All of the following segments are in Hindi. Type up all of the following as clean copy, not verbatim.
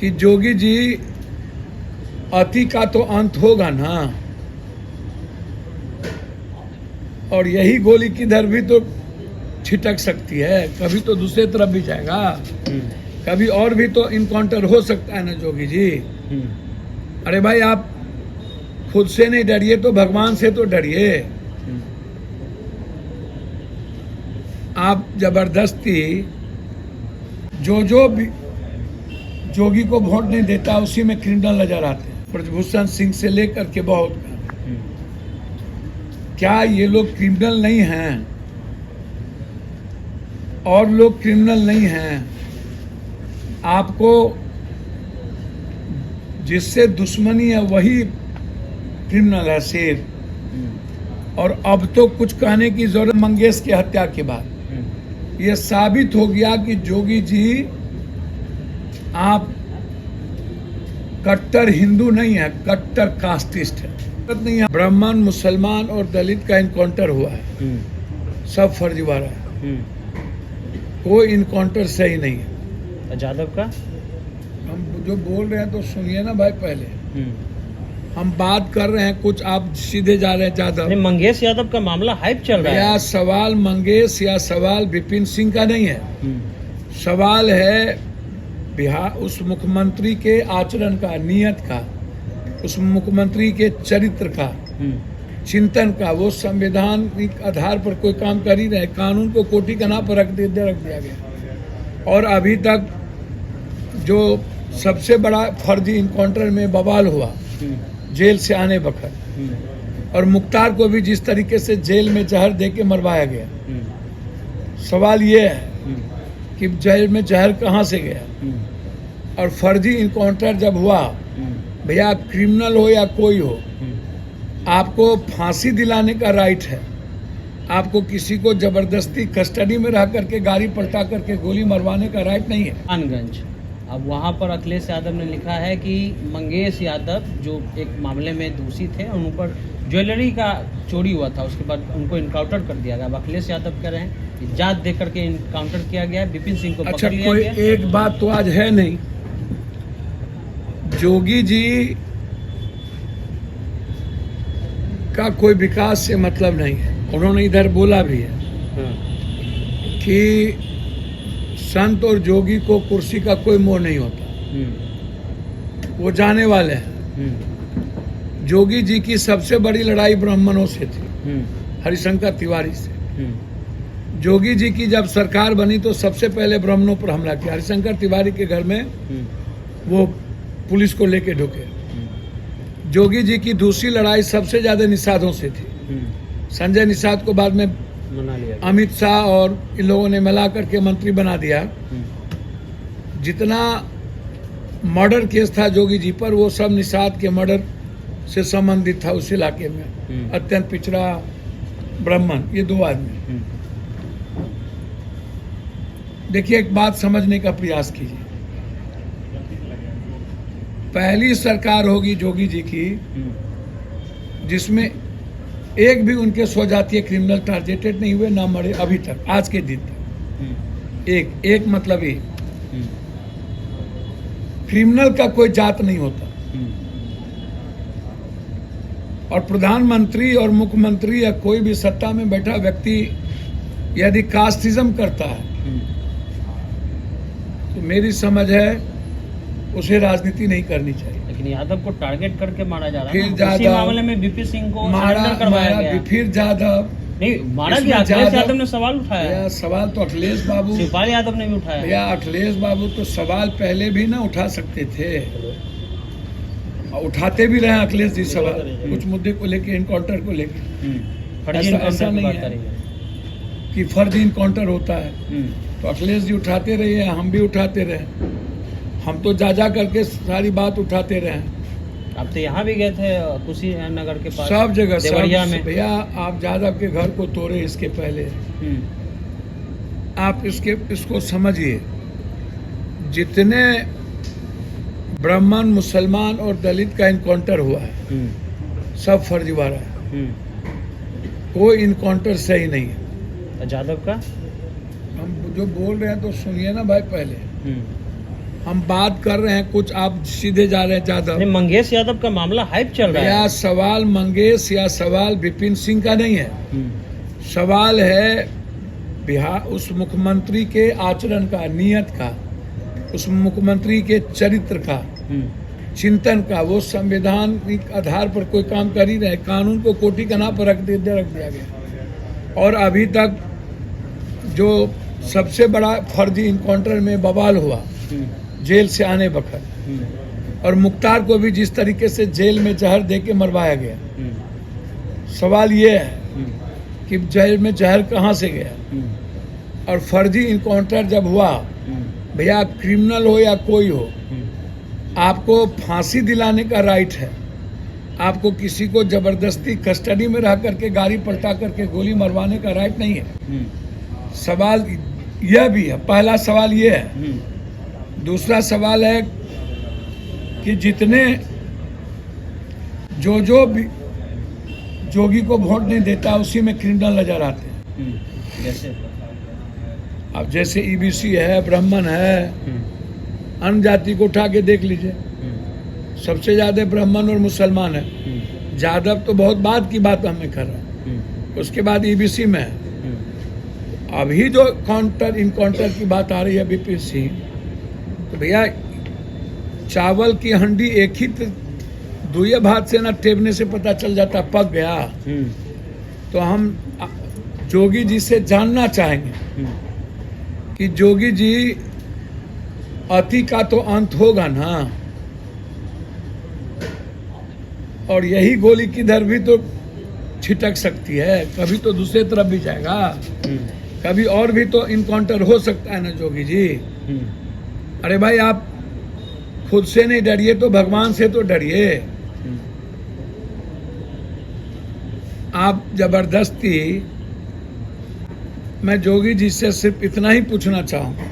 कि जोगी जी अति का तो अंत होगा ना, और यही गोली किधर भी तो छिटक सकती है, कभी तो दूसरे तरफ भी जाएगा, कभी और भी तो इनकाउंटर हो सकता है ना जोगी जी। अरे भाई, आप खुद से नहीं डरिए तो भगवान से तो डरिए। आप जबरदस्ती जो भी जोगी को वोट नहीं देता उसी में क्रिमिनल नजर आते हैं, ब्रजभूषण सिंह से लेकर के बहुत। क्या ये लोग क्रिमिनल नहीं हैं? और लोग क्रिमिनल नहीं हैं? आपको जिससे दुश्मनी है वही क्रिमिनल है, शेर। और अब तो कुछ कहने की जरूरत, मंगेश की हत्या के बाद ये साबित हो गया कि जोगी जी आप कट्टर हिंदू नहीं है, कट्टर कास्टिस्ट है। नहीं है, ब्राह्मण, मुसलमान और दलित का इनकाउंटर हुआ है, सब फर्जीवाड़ा है, कोई इनकाउंटर सही नहीं है। जादव का हम जो बोल रहे हैं तो सुनिए ना भाई, पहले हम बात कर रहे हैं, कुछ आप सीधे जा रहे हैं जादव। मंगेश यादव का मामला हाइप चल रहा है। या सवाल मंगेश या सवाल विपिन सिंह का नहीं है, सवाल है बिहार उस मुख्यमंत्री के आचरण का, नियत का, उस मुख्यमंत्री के चरित्र का, चिंतन का। वो संवैधानिक आधार पर कोई काम कर ही रहे, कानून को कोटी का नाम पर रख दिया गया। और अभी तक जो सबसे बड़ा फर्जी इनकाउंटर में बवाल हुआ जेल से आने वक्त, और मुख्तार को भी जिस तरीके से जेल में जहर दे के मरवाया गया, सवाल ये है कि जेल में जहर कहाँ से गया। और फर्जी इनकाउंटर जब हुआ, भैया क्रिमिनल हो या कोई हो, आपको फांसी दिलाने का राइट है। आपको किसी को जबरदस्ती कस्टडी में रह करके गाड़ी पलटा करके गोली मरवाने का राइट नहीं है। खानगंज, अब वहाँ पर अखिलेश यादव ने लिखा है कि मंगेश यादव जो एक मामले में दोषी थे, उन ऊपर ज्वेलरी का चोरी हुआ था, उसके बाद उनको इनकाउंटर कर दिया गया। अब अखिलेश यादव कह रहे हैं कि जांच दे करके इनकाउंटर किया गया है, विपिन सिंह को पकड़ लिया गया। एक बात तो आज है नहीं, जोगी जी का कोई विकास से मतलब नहीं है। उन्होंने इधर बोला भी है कि संत और जोगी को कुर्सी का कोई मोह नहीं होता, वो जाने वाले हैं। जोगी जी की सबसे बड़ी लड़ाई ब्राह्मणों से थी, हरिशंकर तिवारी से। जोगी जी की जब सरकार बनी तो सबसे पहले ब्राह्मणों पर हमला किया। हरिशंकर तिवारी के घर में वो पुलिस को लेके ढुके। जोगी जी की दूसरी लड़ाई सबसे ज्यादा निषादों से थी। संजय निषाद को बाद में अमित शाह और इन लोगों ने मिला करके मंत्री बना दिया। जितना मर्डर केस था जोगी जी पर, वो सब निषाद के मर्डर से संबंधित था उस इलाके में। अत्यंत पिछड़ा ब्राह्मण, ये दो आदमी। देखिए, एक बात समझने का प्रयास कीजिए। पहली सरकार होगी जोगी जी की जिसमें एक भी उनके स्वजातीय क्रिमिनल टारगेटेड नहीं हुए, ना मरे अभी तक, आज के दिन तक। एक मतलब एक क्रिमिनल का कोई जात नहीं होता। और प्रधानमंत्री और मुख्यमंत्री या कोई भी सत्ता में बैठा व्यक्ति यदि कास्टिज्म करता है तो मेरी समझ है उसे राजनीति नहीं करनी चाहिए। लेकिन यादव को टारगेट करके मारा जा रहा है। फिर उसी मामले में विपिन सिंह को करवाया गया। फिर जादव नहीं मारा गया। अखिलेश यादव ने सवाल उठाया। सवाल तो अखिलेश बाबू, शिवपाल यादव ने भी उठाया। भैया अखिलेश बाबू तो सवाल पहले भी ना उठा सकते थे, उठाते भी रहे अखिलेश जी सवाल, कुछ मुद्दे को लेके, इनकाउंटर को लेके। ऐसा नहीं है कि फर्जी इनकाउंटर होता है। तो अखिलेश जी उठाते रहे, हम भी उठाते रहे। हम तो जा करके सारी बात उठाते रहे। आप तो यहाँ भी गए थे कुशीनगर के पास, सब जगह, देवरिया में। भैया आप यादव के घर को तोड़े इसके पहले। आप इसको समझिए, जितने ब्राह्मण, मुसलमान और दलित का इनकाउंटर हुआ है, सब फर्जीवाड़ा है, कोई इनकाउंटर सही नहीं है। जादव का हम जो बोल रहे हैं तो सुनिए ना भाई, पहले हम बात कर रहे हैं कुछ, आप सीधे जा रहे हैं ज्यादा। नहीं, मंगेश यादव का मामला हाइप चल रहा या है। सवाल मंगेश या सवाल विपिन सिंह का नहीं है, हम्म, सवाल है बिहार उस मुख्यमंत्री के आचरण का, नियत का, उस मुख्यमंत्री के चरित्र का, हम्म, चिंतन का। वो संवैधानिक आधार पर कोई काम कर ही रहे, कानून को कोटि का नाम पर रख दिया गया। और अभी तक जो सबसे बड़ा फर्जी इनकाउंटर में बवाल हुआ जेल से आने वक्त, और मुख्तार को भी जिस तरीके से जेल में जहर दे के मरवाया गया, सवाल ये है कि जेल में जहर कहाँ से गया। और फर्जी इनकाउंटर जब हुआ, भैया क्रिमिनल हो या कोई हो, आपको फांसी दिलाने का राइट है। आपको किसी को जबरदस्ती कस्टडी में रह करके गाड़ी पलटा करके गोली मरवाने का राइट नहीं है। सवाल यह भी है, पहला सवाल ये है। दूसरा सवाल है कि जितने जो भी जोगी को वोट नहीं देता उसी में क्रिमिनल नजर आते हैं। जैसे अब जैसे ईबीसी है, ब्राह्मण है, अन्य जाति को उठा के देख लीजिए, सबसे ज्यादा ब्राह्मण और मुसलमान है। यादव तो बहुत बाद की बात हमें कर रहा है, उसके बाद ईबीसी में है। अभी जो इनकाउंटर की बात आ रही है विपिन सिंह, तो भैया चावल की हंडी एक ही दुए भात से ना टेबने से पता चल जाता पक गया। तो हम जोगी जी से जानना चाहेंगे कि जोगी जी, अति का तो अंत होगा ना, और यही गोली किधर भी तो छिटक सकती है, कभी तो दूसरे तरफ भी जाएगा, कभी और भी तो इनकाउंटर हो सकता है ना जोगी जी। अरे भाई, आप खुद से नहीं डरिए तो भगवान से तो डरिए। आप जबरदस्ती, मैं जोगी जी से सिर्फ इतना ही पूछना चाहूंगा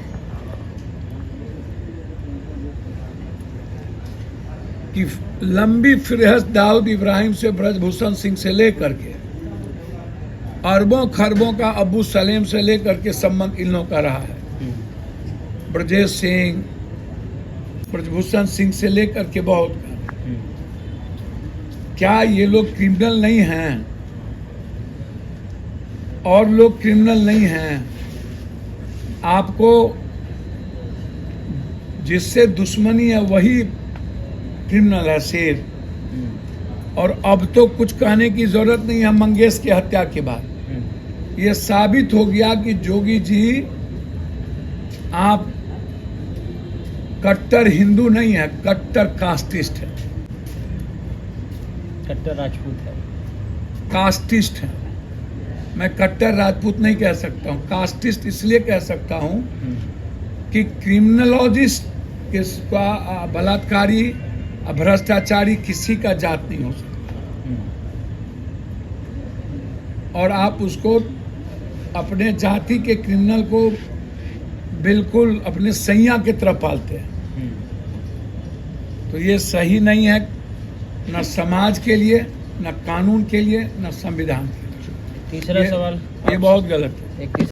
कि लंबी फिरहस्त दाऊद इब्राहिम से ब्रजभूषण सिंह से लेकर के अरबों खरबों का अबू सलेम से लेकर के संबंध इन लोगों का रहा है। ब्रजेश सिंह, ब्रजभूषण सिंह से लेकर के बहुत। क्या ये लोग क्रिमिनल नहीं हैं? और लोग क्रिमिनल नहीं हैं? आपको जिससे दुश्मनी है वही क्रिमिनल है, शेर। और अब तो कुछ कहने की जरूरत नहीं है। मंगेश की हत्या के बाद ये साबित हो गया कि जोगी जी आप कट्टर हिंदू नहीं है, कट्टर कास्टिस्ट है, कट्टर राजपूत है, कास्टिस्ट है। मैं कट्टर राजपूत नहीं कह सकता हूँ, कास्टिस्ट इसलिए कह सकता हूँ कि क्रिमिनोलॉजिस्ट किसका बलात्कारी, भ्रष्टाचारी किसी का जात नहीं हो सकता। और आप उसको अपने जाति के क्रिमिनल को बिल्कुल अपने सैया की तरफ पालते हैं, तो ये सही नहीं है, न समाज के लिए, न कानून के लिए, न संविधान के लिए। तीसरा सवाल ये बहुत गलत है। एक